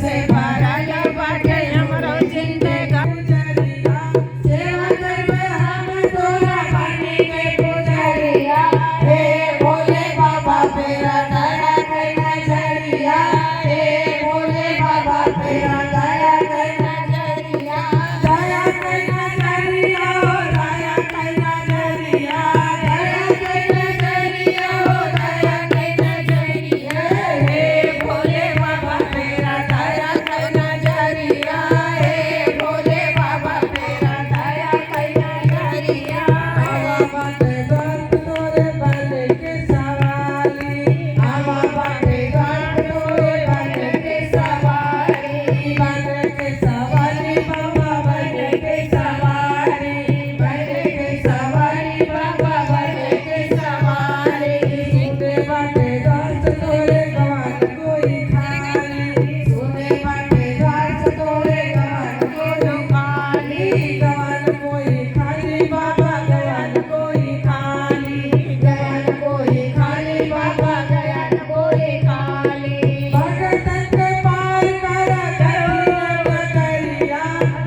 से भरल बाटे हमरो जिंदगानी सेवा करबे हम तोरा बन के पुजरिया हे भोले बाबा तेरा दया कर नजरिया हे भोले बाबा तेरा दया कर नजरिया दया कर नजरिया हो दया कर नजरिया दया कर नजरिया हो दया कर नजरिया हे भोले बाबा तेरा दया कर नजरिया हे भोले बाबा तेरा दया कर नजरिया बाबा ते गंत तोरे बन के सवारी बाबा ते गंत तोरे बन के सवारी बन के सवारी बाबा बन के सवारी बाबा बन के सवारी सुने बाटे गंत तोरे गवान कोई खाली सुने बाटे गंत तोरे गवान कोई खाली गवान कोई खाली बाबा गवान कोई खाली बाबा गवान कोई खाली भगतन के पार कर कठिन डगरिया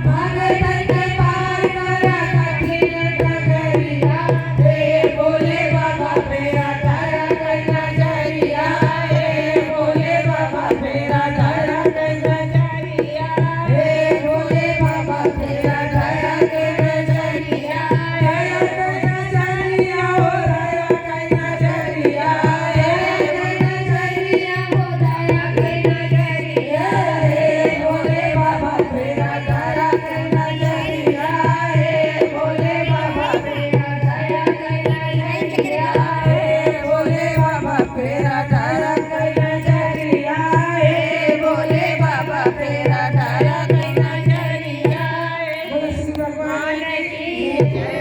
भगतन के पार कर कठिन डगरिया हे भोले बाबा तेरा दया कर नजरिया हे भोले बाबा तेरा दया कर नजरिया हे भोले बाबा तेरा दया कर नजरिया दया कर नजरिया हो दया कर नजरिया दया कर नजरिया हो दया कर नजरिया हे भोले बाबा तेरा दया कर नजरिया हे भोले बाबा तेरा दया कर नजरिया हे भोले बाबा तेरा दया कर नजरिया हे भोले बाबा तेरा दया कर नजरिया बोलो श्री भगवान की जय।